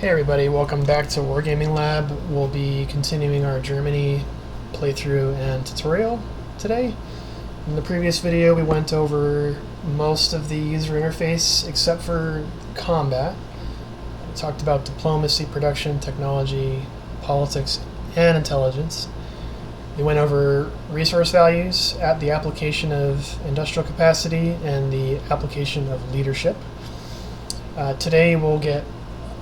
Hey everybody, welcome back to Wargaming Lab. We'll be continuing our Germany playthrough and tutorial today. In the previous video we went over most of the user interface except for combat. We talked about diplomacy, production, technology, politics, and intelligence. We went over resource values, at the application of industrial capacity, and the application of leadership. Today we'll get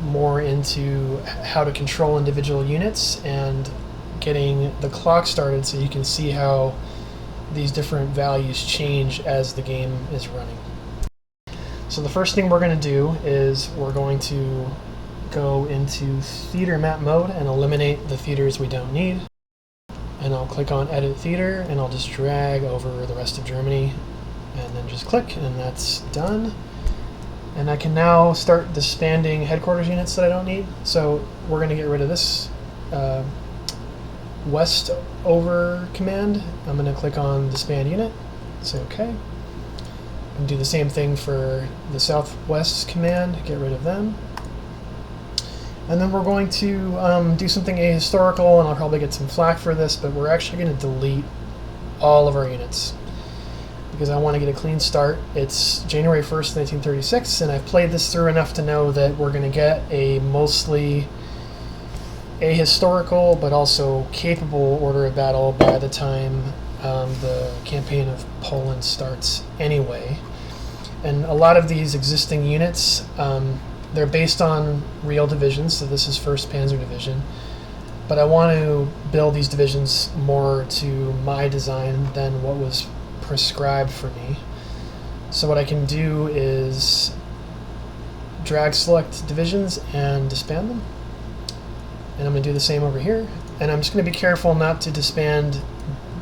more into how to control individual units and getting the clock started so you can see how these different values change as the game is running. So the first thing we're going to do is we're going to go into theater map mode and eliminate the theaters we don't need. And I'll click on edit theater and I'll just drag over the rest of Germany and then just click, and that's done. And I can now start disbanding headquarters units that I don't need. So we're going to get rid of this west over command. I'm going to click on disband unit, say OK. And do the same thing for the southwest command, get rid of them. And then we're going to do something ahistorical, and I'll probably get some flack for this, but we're actually going to delete all of our units, because I want to get a clean start. It's January 1st, 1936, and I've played this through enough to know that we're going to get a mostly ahistorical but also capable order of battle by the time the campaign of Poland starts anyway. And a lot of these existing units, they're based on real divisions, so this is 1st Panzer Division. But I want to build these divisions more to my design than what was prescribed for me. So what I can do is drag select divisions and disband them. And I'm going to do the same over here. And I'm just going to be careful not to disband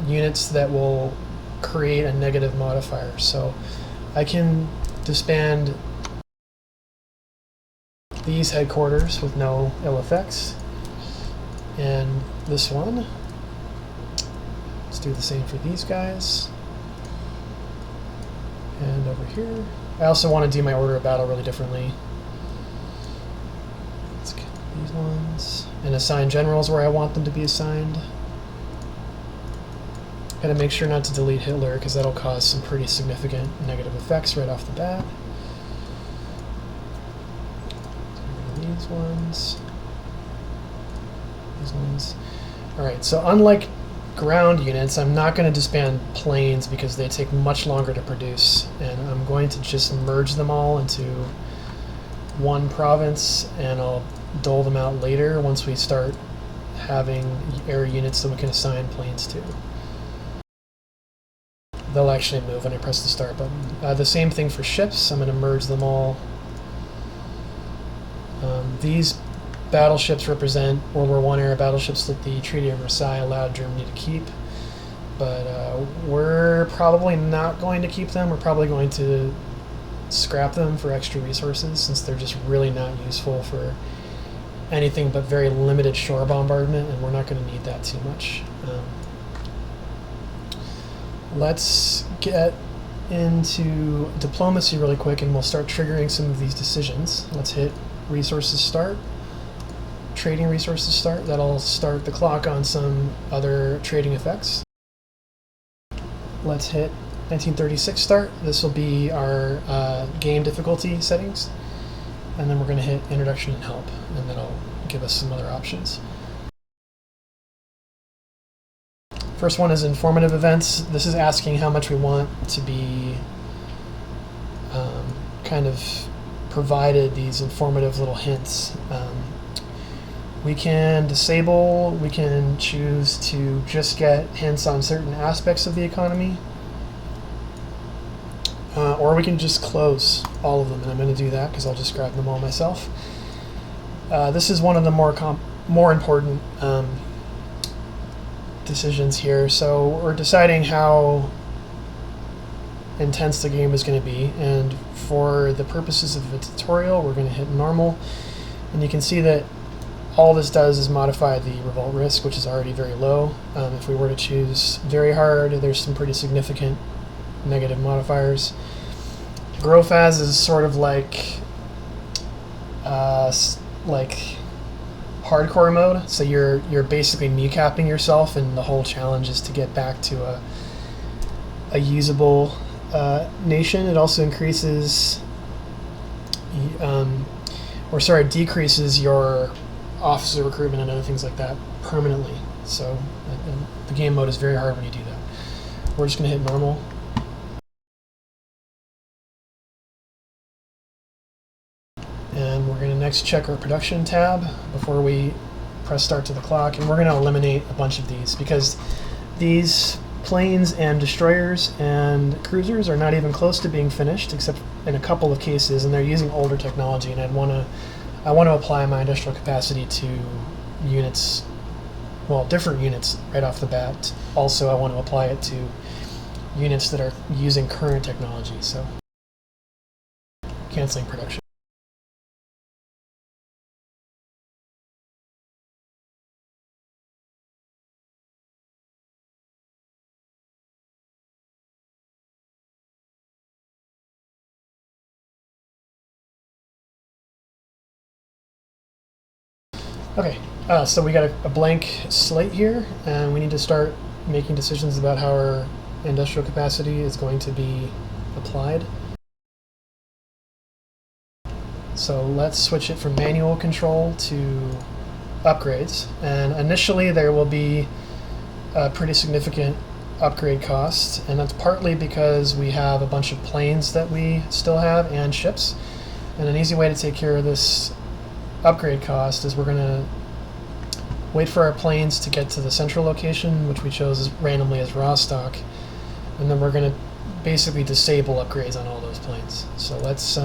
units that will create a negative modifier. So I can disband these headquarters with no ill effects. And this one. Let's do the same for these guys. And over here, I also want to do my order of battle really differently. Let's get these ones and assign generals where I want them to be assigned. Gotta make sure not to delete Hitler, because that'll cause some pretty significant negative effects right off the bat. These ones. These ones. Alright, so unlike ground units, I'm not going to disband planes because they take much longer to produce, and I'm going to just merge them all into one province, and I'll dole them out later once we start having air units that we can assign planes to. They'll actually move when I press the start button. The same thing for ships. I'm going to merge them all. These battleships represent World War I era battleships that the Treaty of Versailles allowed Germany to keep, but we're probably not going to keep them. We're probably going to scrap them for extra resources, since they're just really not useful for anything but very limited shore bombardment, and we're not going to need that too much. Let's get into diplomacy really quick, and we'll start triggering some of these decisions. Let's hit resources start. Trading resources start. That'll start the clock on some other trading effects. Let's hit 1936 start. This will be our game difficulty settings, and then we're going to hit introduction and help, and that'll give us some other options. First one is informative events. This is asking how much we want to be kind of provided these informative little hints. We can disable, we can choose to just get hints on certain aspects of the economy, or we can just close all of them, and I'm going to do that because I'll just grab them all myself. This is one of the more important decisions here. So we're deciding how intense the game is going to be, and for the purposes of the tutorial we're going to hit normal, and you can see that all this does is modify the revolt risk, which is already very low. If we were to choose very hard, there's some pretty significant negative modifiers. Growth as is sort of like like hardcore mode, so you're basically kneecapping yourself, and the whole challenge is to get back to a usable nation. It also increases, decreases your officer recruitment and other things like that permanently. So the game mode is very hard when you do that. We're just going to hit normal. And we're going to next check our production tab before we press start to the clock. And we're going to eliminate a bunch of these because these planes and destroyers and cruisers are not even close to being finished, except in a couple of cases, and they're using older technology, and I want to apply my industrial capacity to units, well, different units right off the bat. Also, I want to apply it to units that are using current technology, so canceling production. Okay, so we got a blank slate here, and we need to start making decisions about how our industrial capacity is going to be applied. So let's switch it from manual control to upgrades, and initially there will be a pretty significant upgrade cost, and that's partly because we have a bunch of planes that we still have and ships, and an easy way to take care of this upgrade cost is we're going to wait for our planes to get to the central location, which we chose randomly as Rostock, and then we're going to basically disable upgrades on all those planes. So let's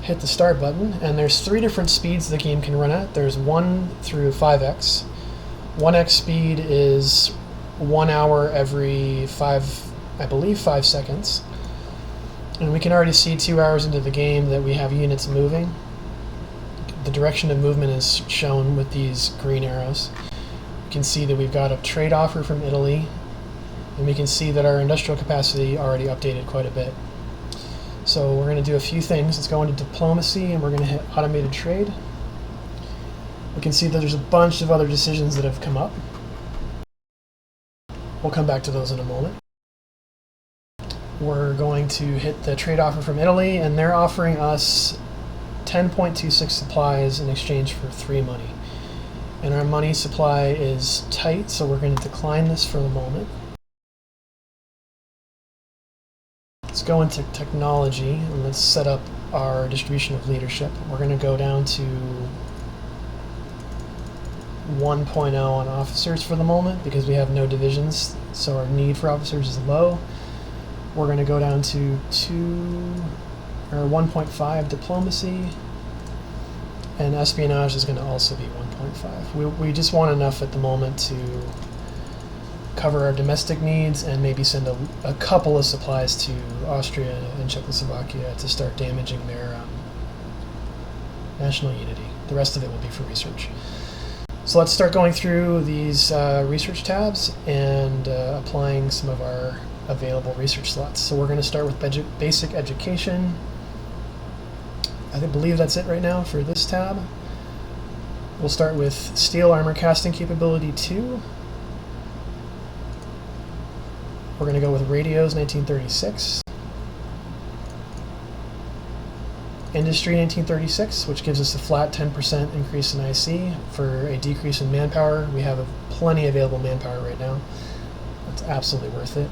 hit the start button, and there's 3 different speeds the game can run at. There's 1 through 5x. 1x speed is 1 hour every 5 seconds. And we can already see 2 hours into the game that we have units moving. The direction of movement is shown with these green arrows. We can see that we've got a trade offer from Italy, and we can see that our industrial capacity already updated quite a bit. So we're going to do a few things. Let's go into diplomacy, and we're going to hit automated trade. We can see that there's a bunch of other decisions that have come up. We'll come back to those in a moment. We're going to hit the trade offer from Italy, and they're offering us 10.26 supplies in exchange for 3 money. And our money supply is tight, so we're going to decline this for the moment. Let's go into technology, and let's set up our distribution of leadership. We're going to go down to 1.0 on officers for the moment because we have no divisions, so our need for officers is low. We're going to go down to 1.5 diplomacy, and espionage is going to also be 1.5. We just want enough at the moment to cover our domestic needs and maybe send a couple of supplies to Austria and Czechoslovakia to start damaging their national unity. The rest of it will be for research. So let's start going through these research tabs and applying some of our available research slots. So we're going to start with basic education. I believe that's it right now for this tab. We'll start with steel armor casting capability 2. We're going to go with radios 1936. Industry 1936, which gives us a flat 10% increase in IC for a decrease in manpower. We have plenty available manpower right now. That's absolutely worth it.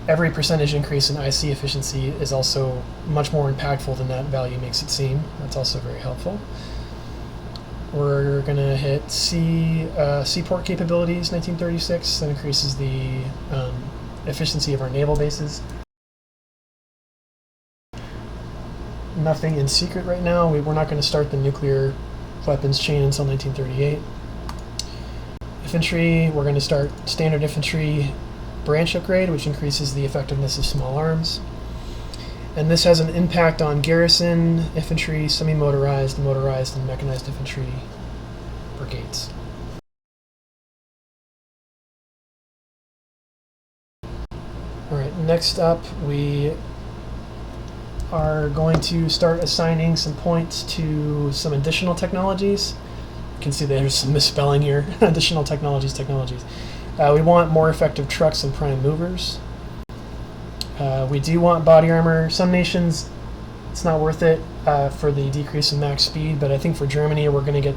Every percentage increase in IC efficiency is also much more impactful than that value makes it seem. That's also very helpful. We're going to hit seaport capabilities 1936. That increases the efficiency of our naval bases. Nothing in secret right now. We're not going to start the nuclear weapons chain until 1938. Infantry, we're going to start standard infantry branch upgrade, which increases the effectiveness of small arms. And this has an impact on garrison, infantry, semi-motorized, motorized, and mechanized infantry brigades. Alright, next up we are going to start assigning some points to some additional technologies. You can see there's some misspelling here. Additional technologies. We want more effective trucks and prime movers. We do want body armor. Some nations, it's not worth it for the decrease in max speed, but I think for Germany, we're going to get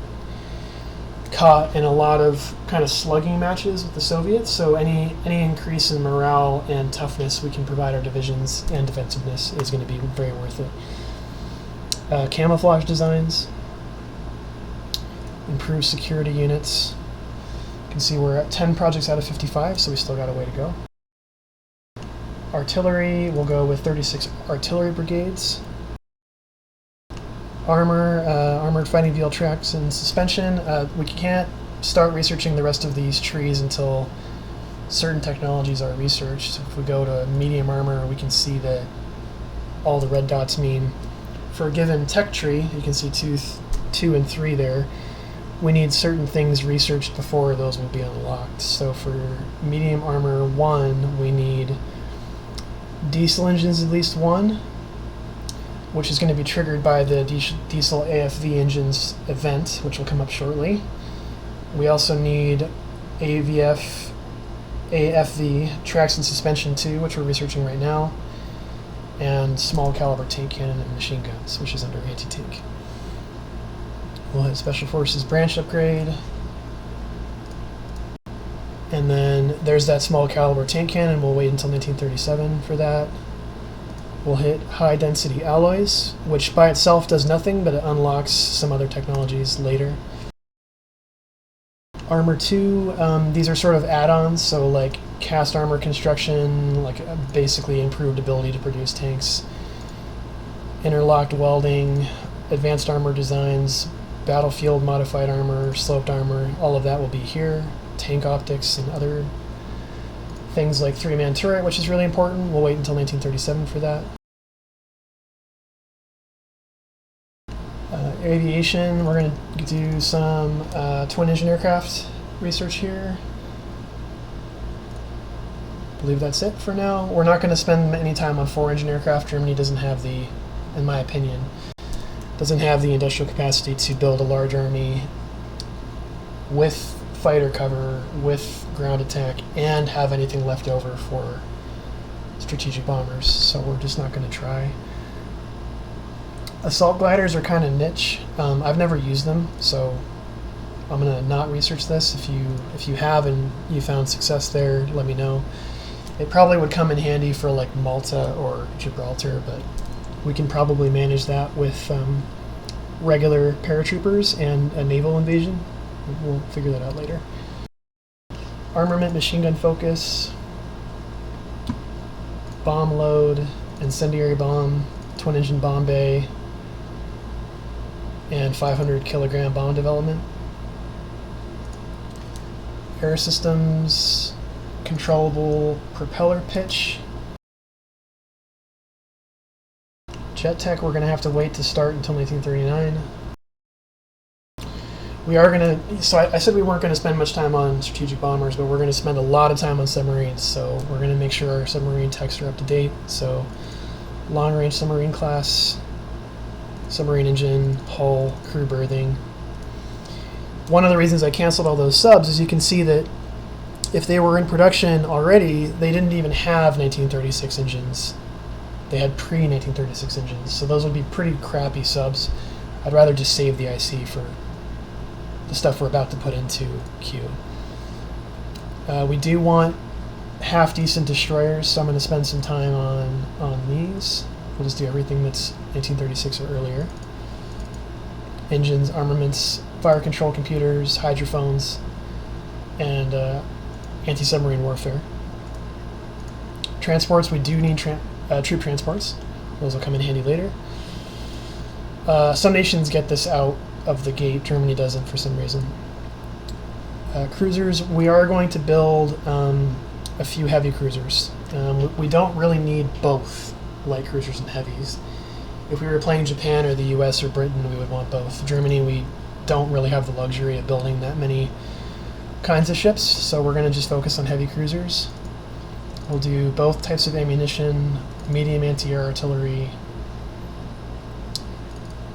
caught in a lot of kind of slugging matches with the Soviets, so any increase in morale and toughness we can provide our divisions and defensiveness is going to be very worth it. Camouflage designs, improve security units. You can see we're at 10 projects out of 55, so we still got a way to go. Artillery, we'll go with 36 artillery brigades. Armored fighting vehicle tracks and suspension. We can't start researching the rest of these trees until certain technologies are researched. So if we go to medium armor, we can see that all the red dots mean for a given tech tree, you can see 2 and 3 there, we need certain things researched before those will be unlocked. So for medium armor 1, we need diesel engines at least 1, which is going to be triggered by the diesel AFV engines event, which will come up shortly. We also need AFV tracks and suspension 2, which we're researching right now, and small caliber tank cannon and machine guns, which is under anti-tank. We'll hit Special Forces branch upgrade, and then there's that small caliber tank cannon. We'll wait until 1937 for that. We'll hit high density alloys, which by itself does nothing, but it unlocks some other technologies later. Armor 2, these are sort of add-ons, so like cast armor construction, like basically improved ability to produce tanks. Interlocked welding, advanced armor designs, battlefield modified armor, sloped armor, all of that will be here. Tank optics and other things like 3-man turret, which is really important. We'll wait until 1937 for that. Aviation, we're going to do some twin-engine aircraft research here. I believe that's it for now. We're not going to spend any time on 4-engine aircraft. Germany doesn't have the, in my opinion, doesn't have the industrial capacity to build a large army with fighter cover, with ground attack, and have anything left over for strategic bombers, so we're just not going to try. Assault gliders are kind of niche. I've never used them, so I'm going to not research this. If you have and you found success there, let me know. It probably would come in handy for like Malta or Gibraltar, but we can probably manage that with regular paratroopers and a naval invasion. We'll figure that out later. Armament, machine gun focus, bomb load, incendiary bomb, twin engine bomb bay, and 500 kilogram bomb development. Air systems, controllable propeller pitch. Jet tech, we're going to have to wait to start until 1939. We are going to, so I said we weren't going to spend much time on strategic bombers, but we're going to spend a lot of time on submarines, so we're going to make sure our submarine techs are up to date. So long-range submarine class, submarine engine, hull, crew berthing. One of the reasons I canceled all those subs is you can see that if they were in production already, they didn't even have 1936 engines. They had pre-1936 engines, so those would be pretty crappy subs. I'd rather just save the IC for the stuff we're about to put into queue. We do want half-decent destroyers, so I'm going to spend some time on these. We'll just do everything that's 1936 or earlier. Engines, armaments, fire control computers, hydrophones, and anti-submarine warfare. Transports, we do need troop transports. Those will come in handy later. Some nations get this out of the gate. Germany doesn't for some reason. Cruisers, we are going to build a few heavy cruisers. We don't really need both light cruisers and heavies. If we were playing Japan or the US or Britain, we would want both. Germany, we don't really have the luxury of building that many kinds of ships, so we're going to just focus on heavy cruisers. We'll do both types of ammunition, medium anti-air artillery,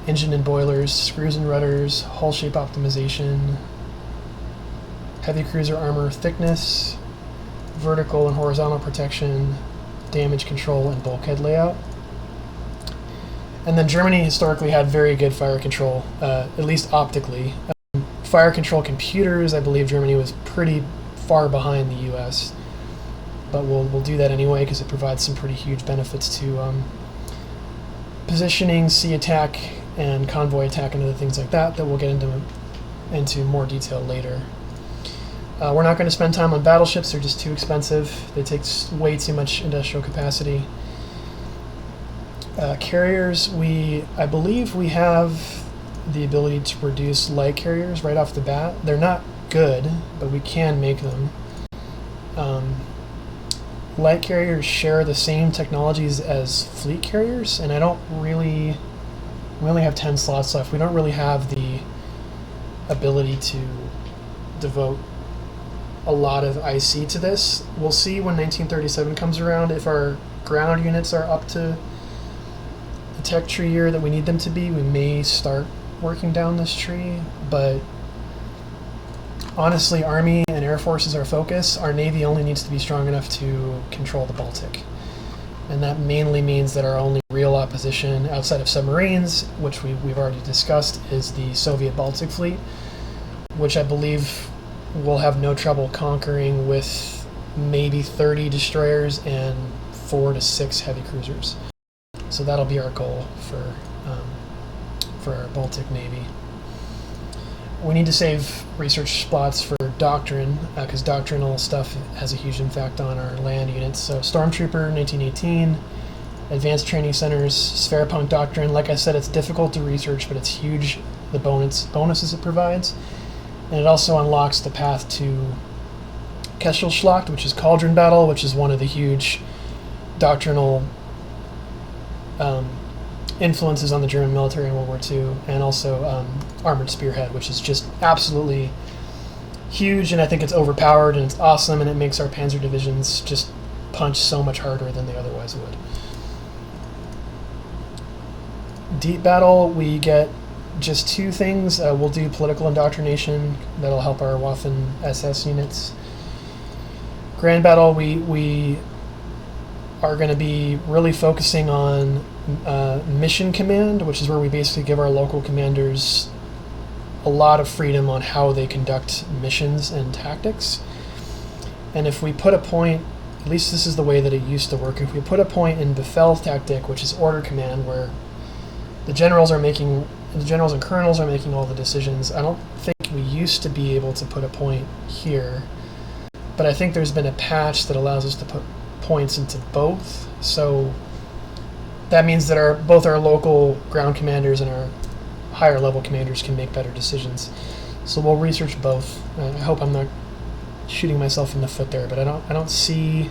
engine and boilers, screws and rudders, hull shape optimization, heavy cruiser armor thickness, vertical and horizontal protection, damage control, and bulkhead layout. And then Germany historically had very good fire control, at least optically. Fire control computers, I believe Germany was pretty far behind the US, but we'll do that anyway because it provides some pretty huge benefits to positioning, sea attack, and convoy attack, and other things like that we'll get into more detail later. We're not going to spend time on battleships. They're just too expensive. They take way too much industrial capacity. Carriers, I believe we have the ability to produce light carriers right off the bat. They're not good, but we can make them. Light carriers share the same technologies as fleet carriers, and we only have 10 slots left. We don't really have the ability to devote a lot of IC to this. We'll see when 1937 comes around if our ground units are up to the tech tree year that we need them to be. We may start working down this tree, but honestly, Army and Air Force is our focus. Our Navy only needs to be strong enough to control the Baltic. And that mainly means that our only real opposition outside of submarines, which we've already discussed, is the Soviet Baltic Fleet, which I believe we'll have no trouble conquering with maybe 30 destroyers and 4 to 6 heavy cruisers. So that'll be our goal for our Baltic Navy. We need to save research slots for doctrine, because doctrinal stuff has a huge impact on our land units. So Stormtrooper, 1918, Advanced Training Centers, Spherepunk Doctrine. Like I said, it's difficult to research, but it's huge, the bonuses it provides. And it also unlocks the path to Kesselschlacht, which is Cauldron Battle, which is one of the huge doctrinal influences on the German military in World War II, and also Armored Spearhead, which is just absolutely huge, and I think it's overpowered, and it's awesome, and it makes our panzer divisions just punch so much harder than they otherwise would. Deep Battle, we get just 2 things. We'll do political indoctrination. That'll help our Waffen SS units. Grand Battle, we are going to be really focusing on mission command, which is where we basically give our local commanders a lot of freedom on how they conduct missions and tactics. And if we put a point, at least this is the way that it used to work, if we put a point in Befehlstaktik, which is order command, where the generals and colonels are making all the decisions. I don't think we used to be able to put a point here, but I think there's been a patch that allows us to put points into both. So that means that both our local ground commanders and our higher level commanders can make better decisions. So we'll research both. I hope I'm not shooting myself in the foot there, but I don't see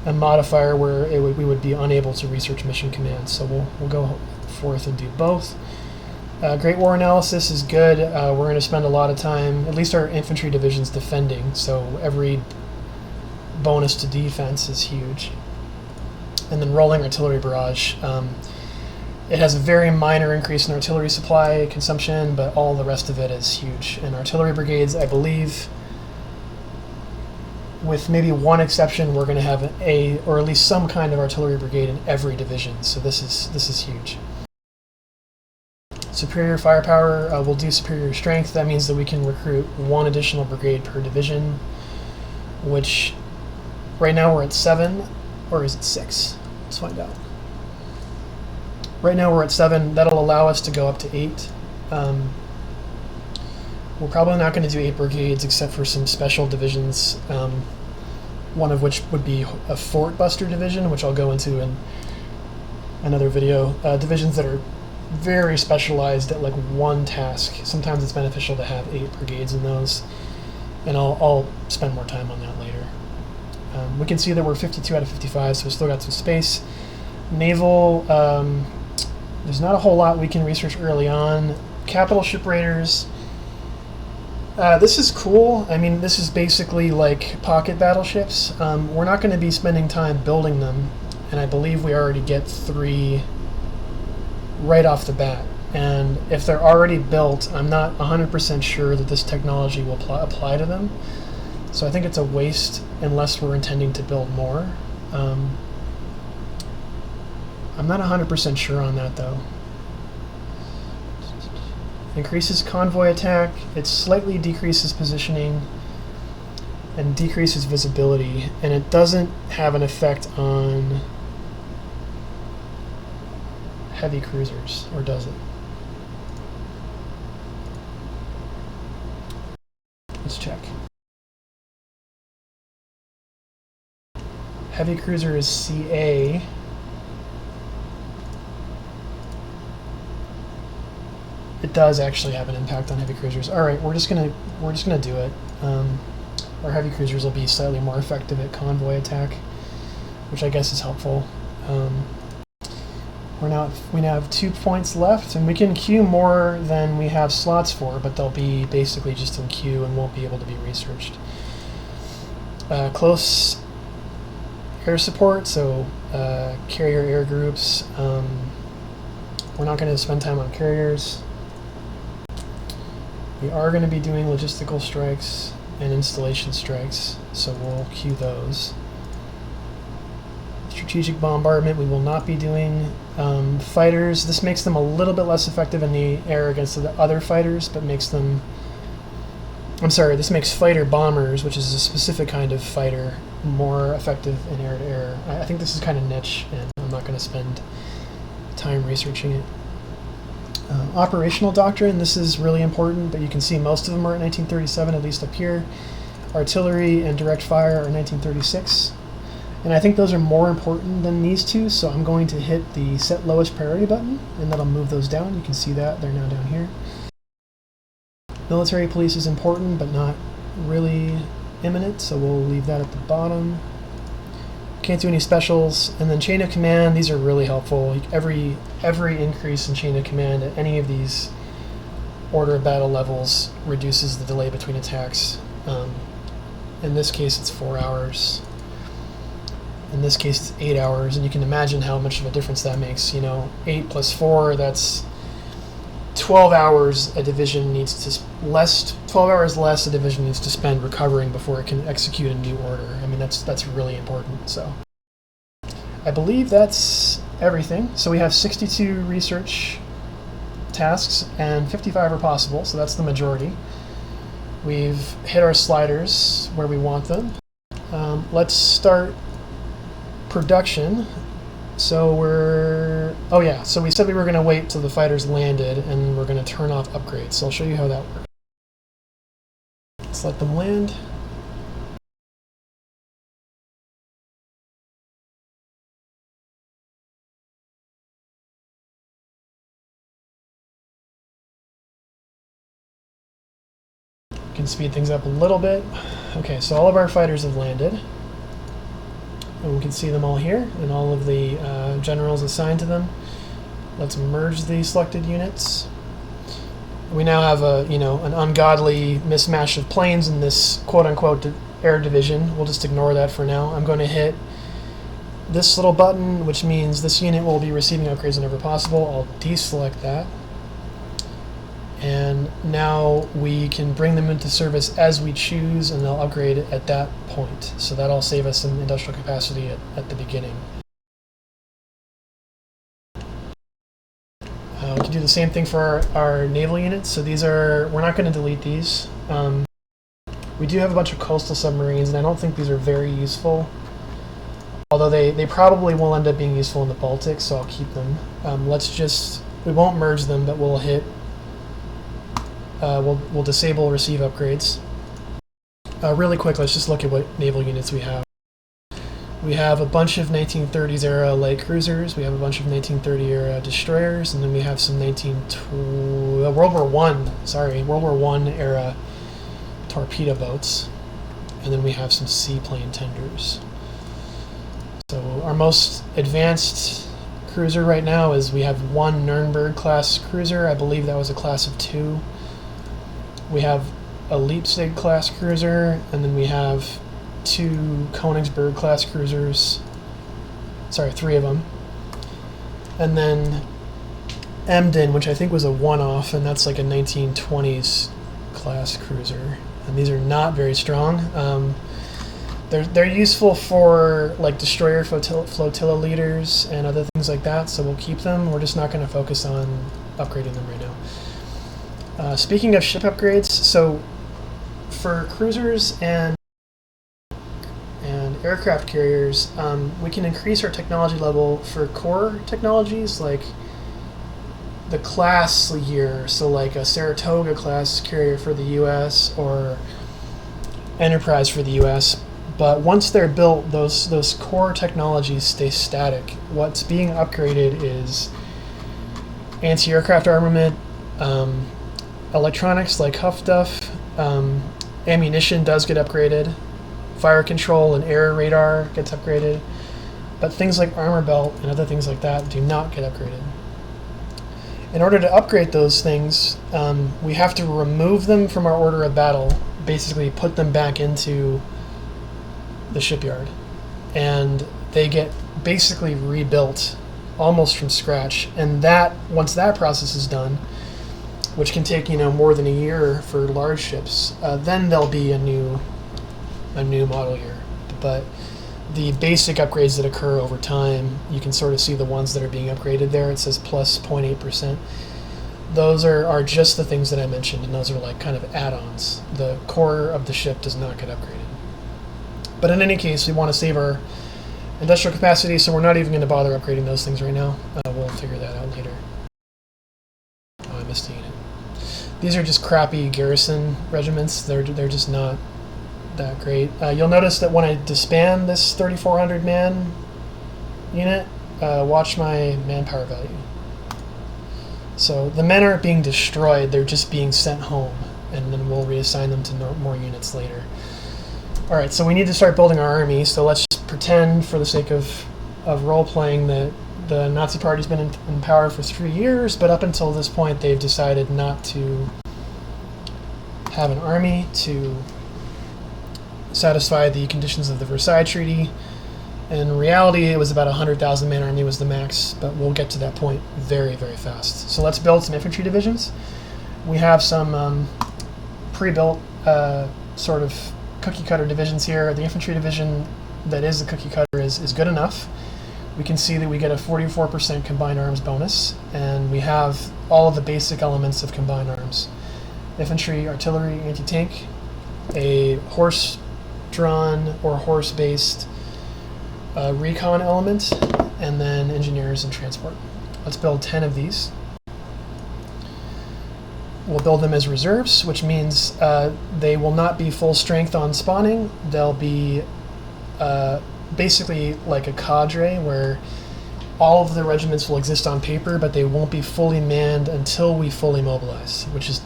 a modifier where we would be unable to research mission commands. So we'll go forth and do both. Great War Analysis is good. We're going to spend a lot of time, at least our infantry divisions, defending. So every bonus to defense is huge. And then Rolling Artillery Barrage. It has a very minor increase in artillery supply consumption, but all the rest of it is huge. And artillery brigades, I believe, with maybe one exception, we're going to have or at least some kind of artillery brigade in every division. So this is huge. Superior firepower, we'll do superior strength. That means that we can recruit 1 additional brigade per division, which right now we're at 7, or is it 6? Let's find out. Right now we're at 7. That'll allow us to go up to 8. We're probably not going to do 8 brigades except for some special divisions, one of which would be a Fort Buster division, which I'll go into in another video. Divisions that are very specialized at like one task. Sometimes it's beneficial to have 8 brigades in those, and I'll spend more time on that later. We can see that we're 52 out of 55, so we still got some space. Naval, there's not a whole lot we can research early on. Capital ship raiders, this is cool. I mean, this is basically like pocket battleships. We're not going to be spending time building them, and I believe we already get 3 right off the bat. And if they're already built, I'm not 100% sure that this technology will apply to them. So I think it's a waste unless we're intending to build more. I'm not 100% sure on that though. Increases convoy attack, it slightly decreases positioning and decreases visibility, and it doesn't have an effect on heavy cruisers, or does it? Let's check. Heavy cruiser is CA. It does actually have an impact on heavy cruisers. All right, we're just gonna do it. Our heavy cruisers will be slightly more effective at convoy attack, which I guess is helpful. We now have 2 points left, and we can queue more than we have slots for, but they'll be basically just in queue and won't be able to be researched. Close air support, so carrier air groups. We're not going to spend time on carriers. We are going to be doing logistical strikes and installation strikes, so we'll queue those. Strategic bombardment, we will not be doing. Fighters, this makes them a little bit less effective in the air against the other fighters, but makes them... I'm sorry, this makes fighter bombers, which is a specific kind of fighter, more effective in air-to-air. I think this is kind of niche, and I'm not going to spend time researching it. Operational doctrine, this is really important, but you can see most of them are at 1937, at least up here. Artillery and direct fire are 1936. And I think those are more important than these two, so I'm going to hit the set lowest priority button, and that'll move those down. You can see that, they're now down here. Military police is important, but not really imminent, so we'll leave that at the bottom. Can't do any specials. And then chain of command, these are really helpful. Like every increase in chain of command at any of these order of battle levels reduces the delay between attacks. In this case, it's 4 hours. In this case, it's 8 hours, and you can imagine how much of a difference that makes. You know, 8 plus 4, that's 12 hours a division needs to 12 hours less a division needs to spend recovering before it can execute a new order. I mean, that's really important. So I believe that's everything. So we have 62 research tasks and 55 are possible, so that's the majority. We've hit our sliders where we want them. Let's start production. So so we said we were going to wait till the fighters landed, and we're going to turn off upgrades. So I'll show you how that works. Let's let them land. You can speed things up a little bit. Okay, so all of our fighters have landed. And we can see them all here, and all of the generals assigned to them. Let's merge the selected units. We now have an ungodly mismatch of planes in this quote-unquote air division. We'll just ignore that for now. I'm going to hit this little button, which means this unit will be receiving upgrades whenever possible. I'll deselect that. And now we can bring them into service as we choose, and they'll upgrade at that point. So that'll save us some industrial capacity at the beginning. We can do the same thing for our naval units. So we're not going to delete these. We do have a bunch of coastal submarines, and I don't think these are very useful. Although they probably will end up being useful in the Baltic, so I'll keep them. We won't merge them, but we'll hit we'll disable receive upgrades. Really quick, let's just look at what naval units we have. We have a bunch of 1930s era light cruisers, we have a bunch of 1930 era destroyers, and then we have some World War I era torpedo boats, and then we have some seaplane tenders. So our most advanced cruiser right now is we have one Nuremberg class cruiser. I believe that was a class of 2. We have a Leipzig class cruiser, and then we have 2 Königsberg class cruisers. Sorry, 3 of them. And then Emden, which I think was a one-off, and that's like a 1920s class cruiser. And these are not very strong. They're useful for like destroyer flotilla leaders and other things like that, so we'll keep them. We're just not going to focus on upgrading them right now. Speaking of ship upgrades, so for cruisers and aircraft carriers, we can increase our technology level for core technologies like the class year, so like a Saratoga class carrier for the US or Enterprise for the US. But once they're built, those core technologies stay static. What's being upgraded is anti-aircraft armament, electronics like Huff Duff, ammunition does get upgraded, fire control and air radar gets upgraded, but things like armor belt and other things like that do not get upgraded. In order to upgrade those things, we have to remove them from our order of battle, basically put them back into the shipyard, and they get basically rebuilt almost from scratch. And that once that process is done, which can take more than a year for large ships, then there'll be a new model year. But the basic upgrades that occur over time, you can sort of see the ones that are being upgraded there. It says plus 0.8%. Those are just the things that I mentioned, and those are like kind of add-ons. The core of the ship does not get upgraded. But in any case, we want to save our industrial capacity, so we're not even going to bother upgrading those things right now. We'll figure that out later. Oh, I missed a unit. These are just crappy garrison regiments. They're just not that great. You'll notice that when I disband this 3,400 man unit, watch my manpower value. So the men aren't being destroyed, they're just being sent home, and then we'll reassign them to more units later. Alright, so we need to start building our army, so let's just pretend, for the sake of role-playing, that the Nazi Party's been in power for 3 years, but up until this point they've decided not to have an army to satisfy the conditions of the Versailles Treaty. In reality, it was about 100,000 man army was the max, but we'll get to that point very, very fast. So let's build some infantry divisions. We have some pre-built sort of cookie-cutter divisions here. The infantry division that is the cookie-cutter is good enough. We can see that we get a 44% combined arms bonus, and we have all of the basic elements of combined arms. Infantry, artillery, anti-tank, a horse-drawn or horse-based recon element, and then engineers and transport. Let's build 10 of these. We'll build them as reserves, which means they will not be full strength on spawning. They'll be basically like a cadre where all of the regiments will exist on paper, but they won't be fully manned until we fully mobilize, which is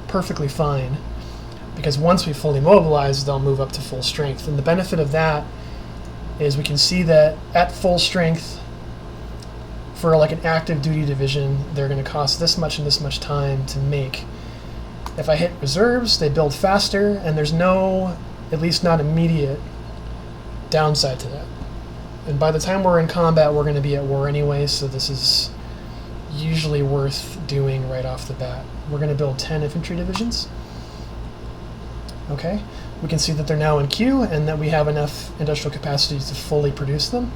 perfectly fine, because once we fully mobilize, they'll move up to full strength. And the benefit of that is we can see that at full strength, for like an active duty division, they're going to cost this much and this much time to make. If I hit reserves, they build faster, and there's no, at least not immediate, downside to that. And by the time we're in combat, we're going to be at war anyway, so this is usually worth doing right off the bat. We're going to build 10 infantry divisions. Okay, we can see that they're now in queue and that we have enough industrial capacity to fully produce them.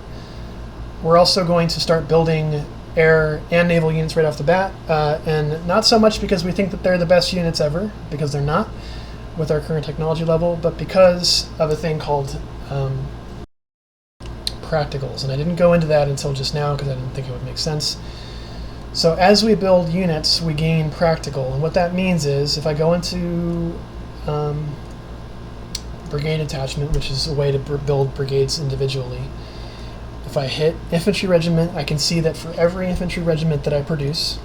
We're also going to start building air and naval units right off the bat, and not so much because we think that they're the best units ever, because they're not with our current technology level, but because of a thing called practicals. And I didn't go into that until just now because I didn't think it would make sense. So as we build units, we gain practical, and what that means is if I go into brigade attachment, which is a way to build brigades individually, if I hit infantry regiment, I can see that for every infantry regiment that I produce,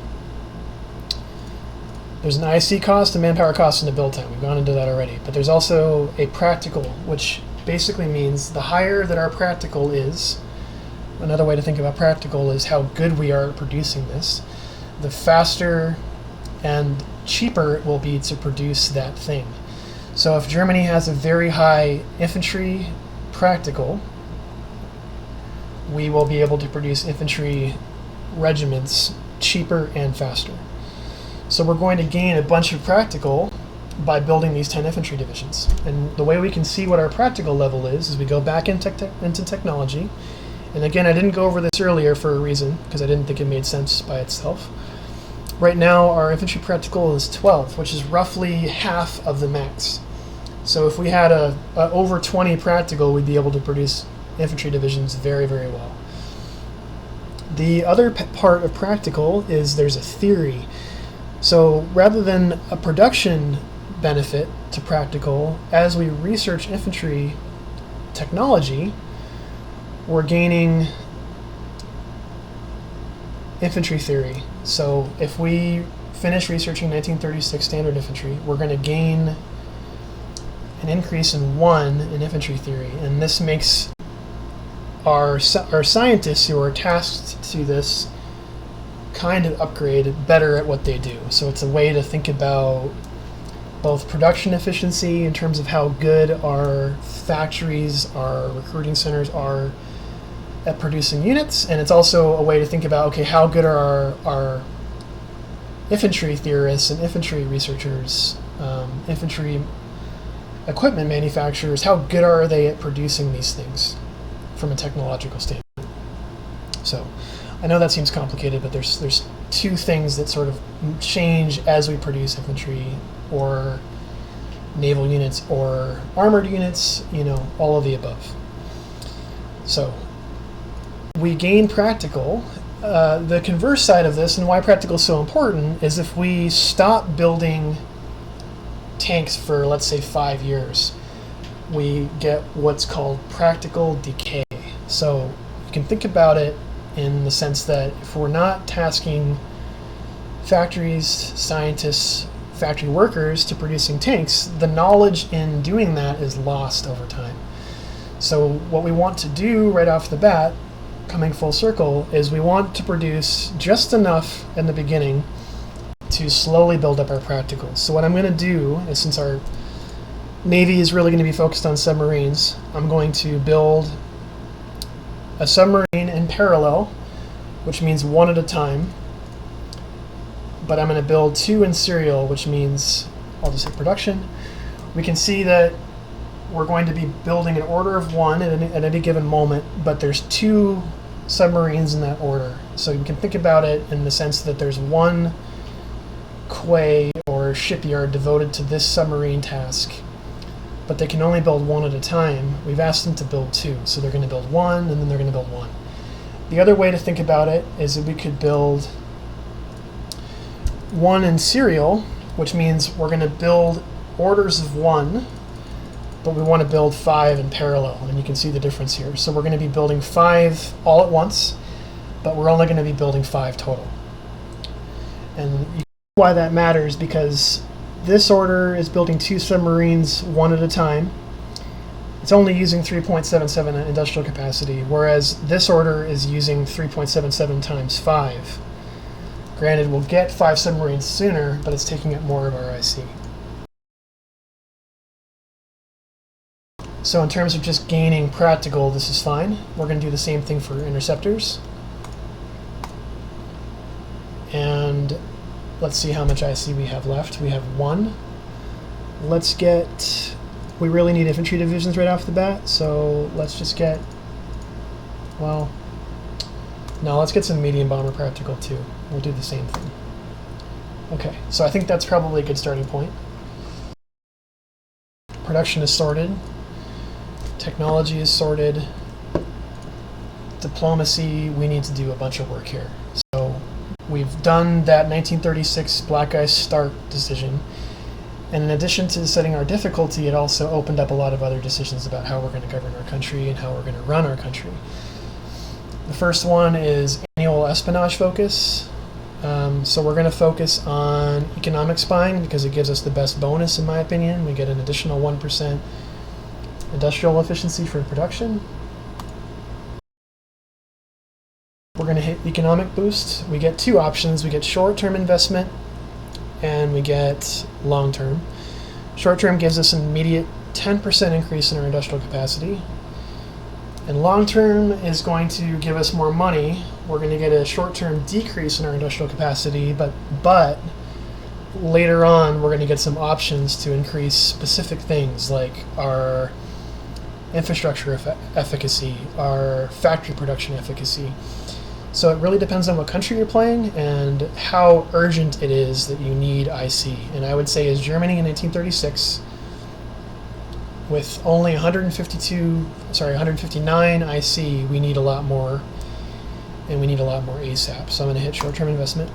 there's an IC cost, a manpower cost, and a build time. We've gone into that already. But there's also a practical, which basically means the higher that our practical is, another way to think about practical is how good we are at producing this, the faster and cheaper it will be to produce that thing. So if Germany has a very high infantry practical, we will be able to produce infantry regiments cheaper and faster. So we're going to gain a bunch of practical by building these 10 infantry divisions. And the way we can see what our practical level is we go back into technology. And again, I didn't go over this earlier for a reason, because I didn't think it made sense by itself. Right now, our infantry practical is 12, which is roughly half of the max. So if we had a over 20 practical, we'd be able to produce infantry divisions very, very well. The other part of practical is there's a theory. So rather than a production benefit to practical, as we research infantry technology, we're gaining infantry theory. So if we finish researching 1936 standard infantry, we're going to gain an increase in 1 in infantry theory, and this makes our scientists who are tasked to this kind of upgrade better at what they do. So it's a way to think about both production efficiency in terms of how good our factories, our recruiting centers are at producing units, and it's also a way to think about, okay, how good are our infantry theorists and infantry researchers, infantry equipment manufacturers, how good are they at producing these things from a technological standpoint? So I know that seems complicated, but there's two things that sort of change as we produce infantry or naval units or armored units, all of the above. So we gain practical. The converse side of this, and why practical is so important, is if we stop building tanks for, let's say, 5 years, we get what's called practical decay. So you can think about it in the sense that if we're not tasking factories, scientists, factory workers to producing tanks, the knowledge in doing that is lost over time. So what we want to do right off the bat, coming full circle, is we want to produce just enough in the beginning to slowly build up our practicals. So what I'm going to do is, since our Navy is really going to be focused on submarines, I'm going to build a submarine in parallel, which means 1 at a time, but I'm going to build 2 in serial, which means, I'll just hit production. We can see that we're going to be building an order of 1 at any given moment, but there's 2 submarines in that order. So you can think about it in the sense that there's 1 quay or shipyard devoted to this submarine task, but they can only build 1 at a time. We've asked them to build 2, so they're going to build 1, and then they're going to build 1. The other way to think about it is that we could build 1 in serial, which means we're going to build orders of 1, but we want to build 5 in parallel, and you can see the difference here. So we're going to be building 5 all at once, but we're only going to be building 5 total. And you can see why that matters, because this order is building 2 submarines 1 at a time. It's only using 3.77 industrial capacity, whereas this order is using 3.77 times 5. Granted, we'll get 5 submarines sooner, but it's taking up more of our IC. So in terms of just gaining practical, this is fine. We're going to do the same thing for interceptors. And let's see how much IC we have left. We have 1. Let's get... We really need infantry divisions right off the bat, so let's just get... Well... No, let's get some medium bomber practical too. We'll do the same thing. Okay, so I think that's probably a good starting point. Production is sorted. Technology is sorted. Diplomacy, we need to do a bunch of work here. So we've done that 1936 black ice start decision. And in addition to setting our difficulty, it also opened up a lot of other decisions about how we're going to govern our country and how we're going to run our country. The first one is annual espionage focus. So we're going to focus on economic spying because it gives us the best bonus, in my opinion. We get an additional 1% industrial efficiency for production. We're going to hit economic boost. We get 2 options. We get short-term investment and we get long-term. Short-term gives us an immediate 10% increase in our industrial capacity. And long-term is going to give us more money, we're going to get a short-term decrease in our industrial capacity, but later on we're going to get some options to increase specific things like our infrastructure efficacy, our factory production efficacy. So it really depends on what country you're playing and how urgent it is that you need IC. And I would say as Germany in 1936, with only 159 IC, we need a lot more, and we need a lot more ASAP. So I'm going to hit short-term investment.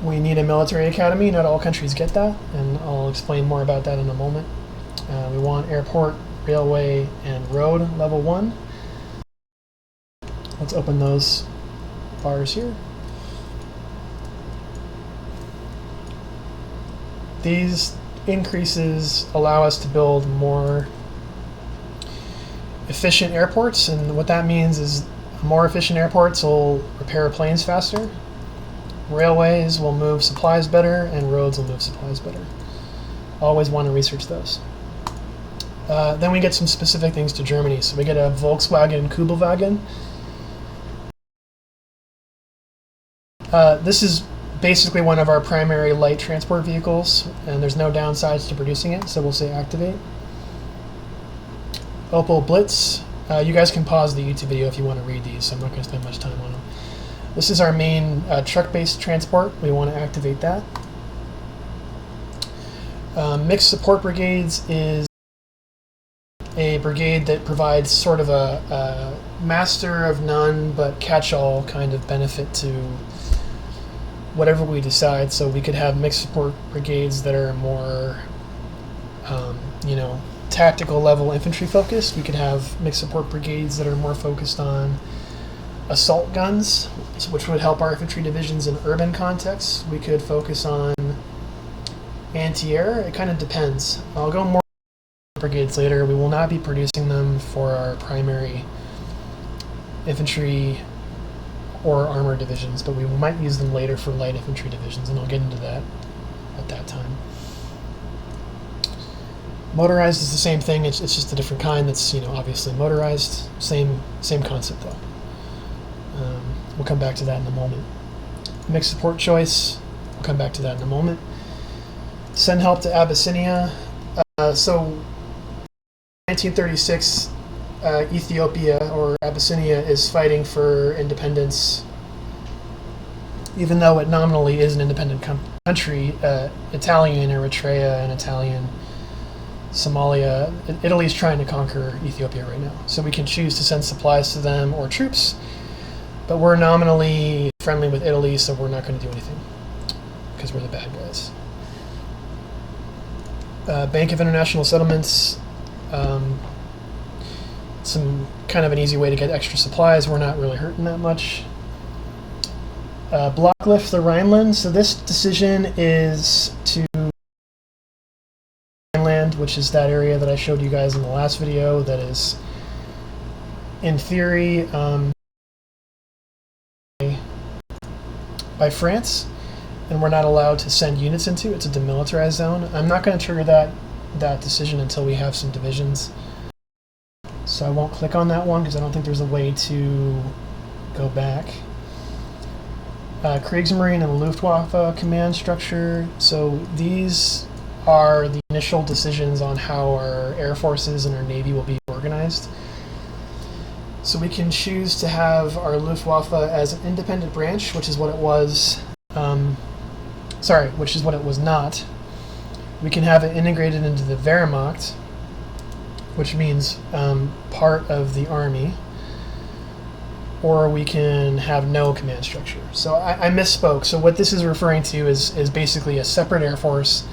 We need a military academy. Not all countries get that, and I'll explain more about that in a moment. We want airport, railway, and road level 1. Let's open those bars here. These increases allow us to build more efficient airports, and what that means is more efficient airports will repair planes faster, railways will move supplies better, and roads will move supplies better. Always want to research those. Then we get some specific things to Germany. So we get a Volkswagen Kubelwagen. This is basically one of our primary light transport vehicles, and there's no downsides to producing it, so we'll say activate. Opel Blitz. You guys can pause the YouTube video if you want to read these, so I'm not going to spend much time on them. This is our main truck-based transport. We want to activate that. Mixed Support Brigades is a brigade that provides sort of a master of none but catch-all kind of benefit to whatever we decide. So we could have mixed support brigades that are more, tactical level infantry focused. We could have mixed support brigades that are more focused on assault guns, which would help our infantry divisions in urban contexts. We could focus on anti-air. It kind of depends. I'll go more brigades later. We will not be producing them for our primary infantry or armor divisions, but we might use them later for light infantry divisions, and I'll get into that at that time. Motorized is the same thing. It's just a different kind. That's obviously motorized. Same concept though. We'll come back to that in a moment. Mixed support choice. We'll come back to that in a moment. Send help to Abyssinia. So 1936. Ethiopia, or Abyssinia, is fighting for independence. Even though it nominally is an independent country, Italian Eritrea and Italian Somalia, Italy's trying to conquer Ethiopia right now. So we can choose to send supplies to them or troops, but we're nominally friendly with Italy, so we're not going to do anything because we're the bad guys. Bank of International Settlements. Some kind of an easy way to get extra supplies. We're not really hurting that much. Block lift the Rhineland. So this decision is to Rhineland, which is that area that I showed you guys in the last video. That is, in theory, by France, and we're not allowed to send units into. It's a demilitarized zone. I'm not going to trigger that decision until we have some divisions. So I won't click on that one because I don't think there's a way to go back. Kriegsmarine and Luftwaffe command structure. So these are the initial decisions on how our air forces and our navy will be organized. So we can choose to have our Luftwaffe as an independent branch, which is what it was. Which is what it was not. We can have it integrated into the Wehrmacht, which means part of the army, or we can have no command structure. So I misspoke. So what this is referring to is basically a separate air force.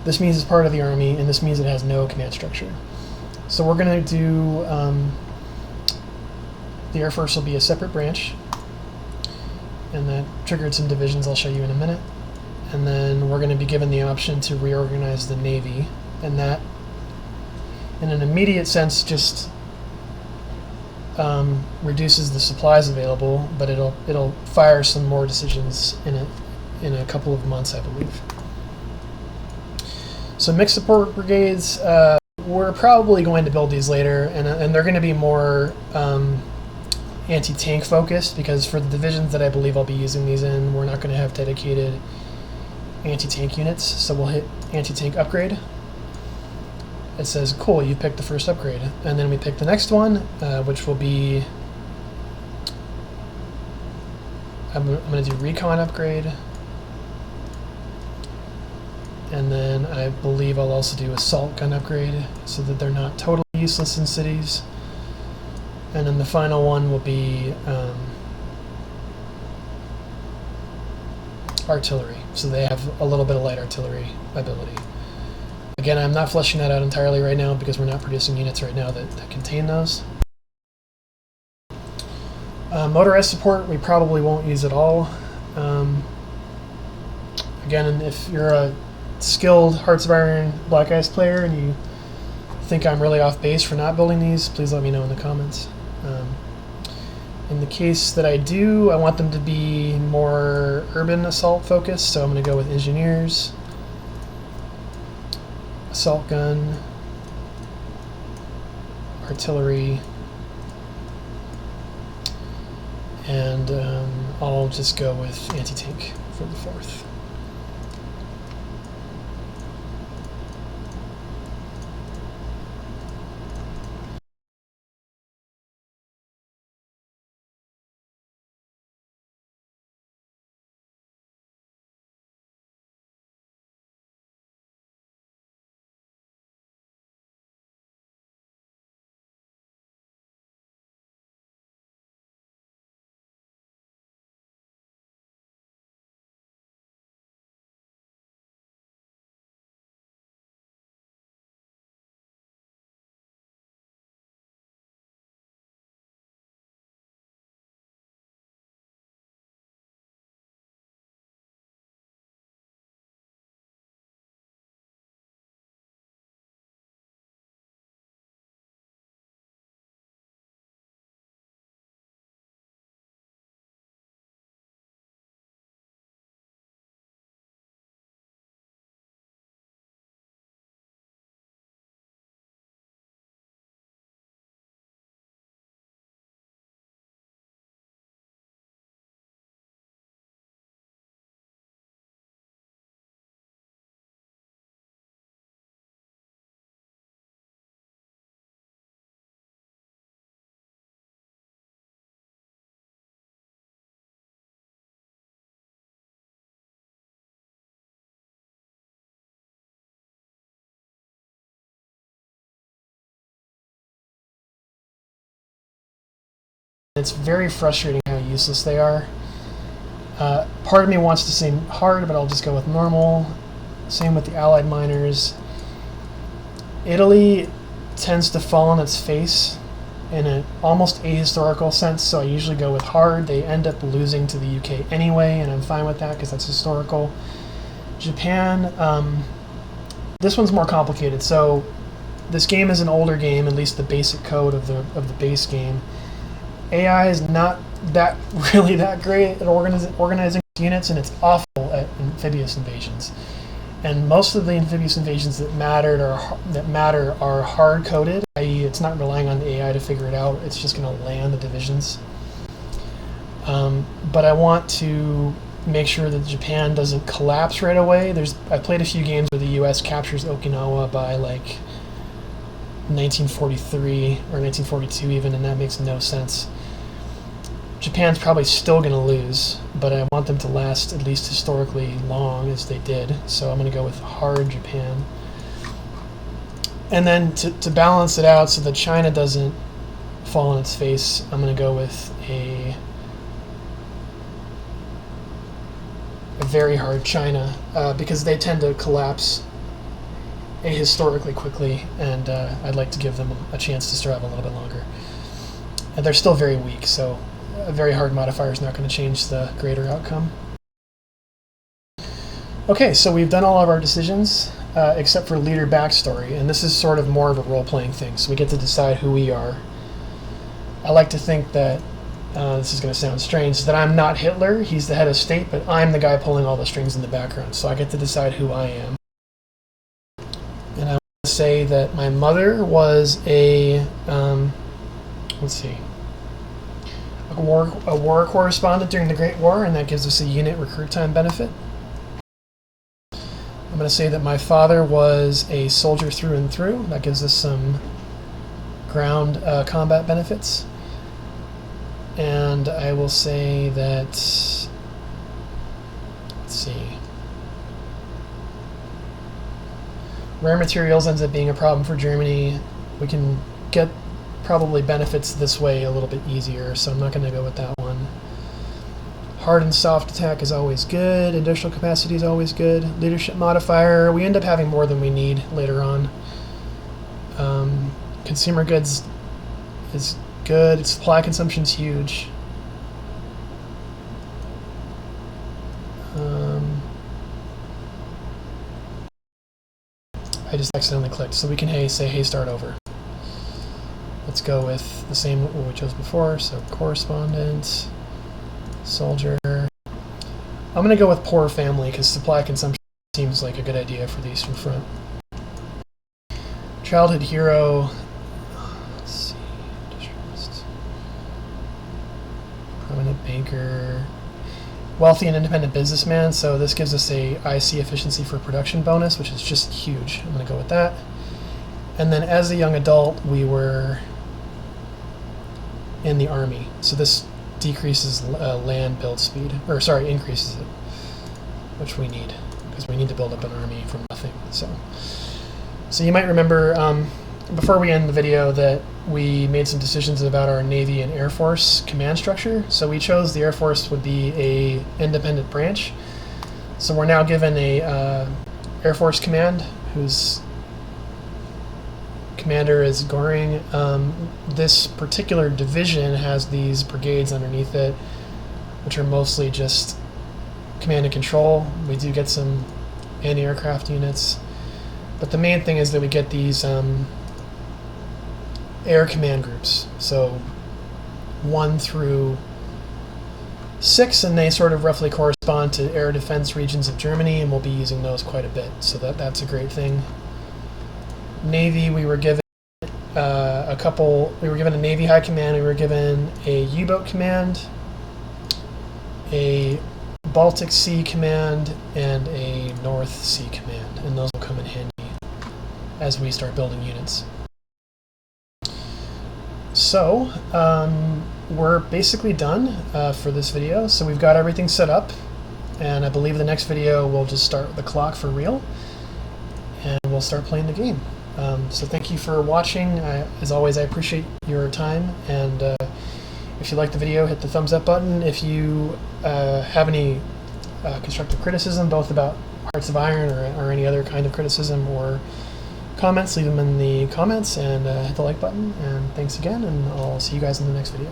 This means it's part of the army, and this means it has no command structure. So we're going to do, the air force will be a separate branch, and that triggered some divisions I'll show you in a minute. And then we're going to be given the option to reorganize the navy, and that in an immediate sense just reduces the supplies available, but it'll fire some more decisions in a couple of months, I believe. So mixed support brigades, we're probably going to build these later, and they're going to be more anti-tank focused, because for the divisions that I believe I'll be using these in, we're not going to have dedicated anti-tank units, so we'll hit anti-tank upgrade. It says, cool, you picked the first upgrade. And then we pick the next one, which will be, I'm going to do recon upgrade. And then I believe I'll also do assault gun upgrade, so that they're not totally useless in cities. And then the final one will be artillery, so they have a little bit of light artillery ability. Again, I'm not fleshing that out entirely right now because we're not producing units right now that contain those. Motorized support we probably won't use at all. Again, if you're a skilled Hearts of Iron Black Ice player and you think I'm really off base for not building these, please let me know in the comments. In the case that I do, I want them to be more urban assault focused, so I'm going to go with engineers, assault gun, artillery, and I'll just go with anti-tank for the fourth. It's very frustrating how useless they are. Part of me wants to say hard, but I'll just go with normal. Same with the Allied miners. Italy tends to fall on its face in an almost ahistorical sense, so I usually go with hard. They end up losing to the UK anyway, and I'm fine with that because that's historical. Japan, this one's more complicated. So this game is an older game, at least the basic code of the base game. AI is not really that great at organizing units, and it's awful at amphibious invasions. And most of the amphibious invasions that matter are hard coded, i.e., it's not relying on the AI to figure it out. It's just going to land the divisions. But I want to make sure that Japan doesn't collapse right away. I played a few games where the U.S. captures Okinawa by like 1943 or 1942 even, and that makes no sense. Japan's probably still going to lose, but I want them to last at least historically long as they did, so I'm going to go with hard Japan. And then to balance it out so that China doesn't fall on its face, I'm going to go with a very hard China, because they tend to collapse ahistorically quickly, and I'd like to give them a chance to survive a little bit longer. And they're still very weak, so a very hard modifier is not going to change the greater outcome. Okay, so we've done all of our decisions, except for leader backstory, and this is sort of more of a role-playing thing, so we get to decide who we are. I like to think that, this is going to sound strange, that I'm not Hitler, he's the head of state, but I'm the guy pulling all the strings in the background, so I get to decide who I am. And I want say that my mother was a war correspondent during the Great War, and that gives us a unit recruit time benefit. I'm going to say that my father was a soldier through and through. That gives us some ground combat benefits. And I will say that, let's see, rare materials ends up being a problem for Germany. We can get probably benefits this way a little bit easier, so I'm not going to go with that one. Hard and soft attack is always good. Industrial capacity is always good. Leadership modifier, we end up having more than we need later on. Consumer goods is good. Supply consumption's huge. I just accidentally clicked, so we can say hey, start over. Let's go with the same what we chose before. So correspondent, soldier. I'm going to go with poor family because supply consumption seems like a good idea for the Eastern Front. Childhood hero. Let's see. Distrust. Prominent banker. Wealthy and independent businessman. So this gives us a IC efficiency for production bonus, which is just huge. I'm going to go with that. And then as a young adult, we were in the army. So this decreases land build speed, or sorry, increases it, which we need because we need to build up an army from nothing. So you might remember before we end the video that we made some decisions about our Navy and Air Force command structure. So we chose the Air Force would be a independent branch. So we're now given a Air Force command whose commander is Goring. This particular division has these brigades underneath it, which are mostly just command and control. We do get some anti-aircraft units, but the main thing is that we get these air command groups. So 1 through 6, and they sort of roughly correspond to air defense regions of Germany, and we'll be using those quite a bit. So that's a great thing. Navy, we were given we were given a Navy High Command, we were given a U-boat command, a Baltic Sea Command, and a North Sea Command, and those will come in handy as we start building units. So, we're basically done for this video, so we've got everything set up, and I believe the next video we'll just start the clock for real, and we'll start playing the game. So thank you for watching. As always, I appreciate your time, and if you like the video, hit the thumbs up button. If you have any constructive criticism, both about Hearts of Iron or any other kind of criticism or comments, leave them in the comments, and hit the like button. And thanks again, and I'll see you guys in the next video.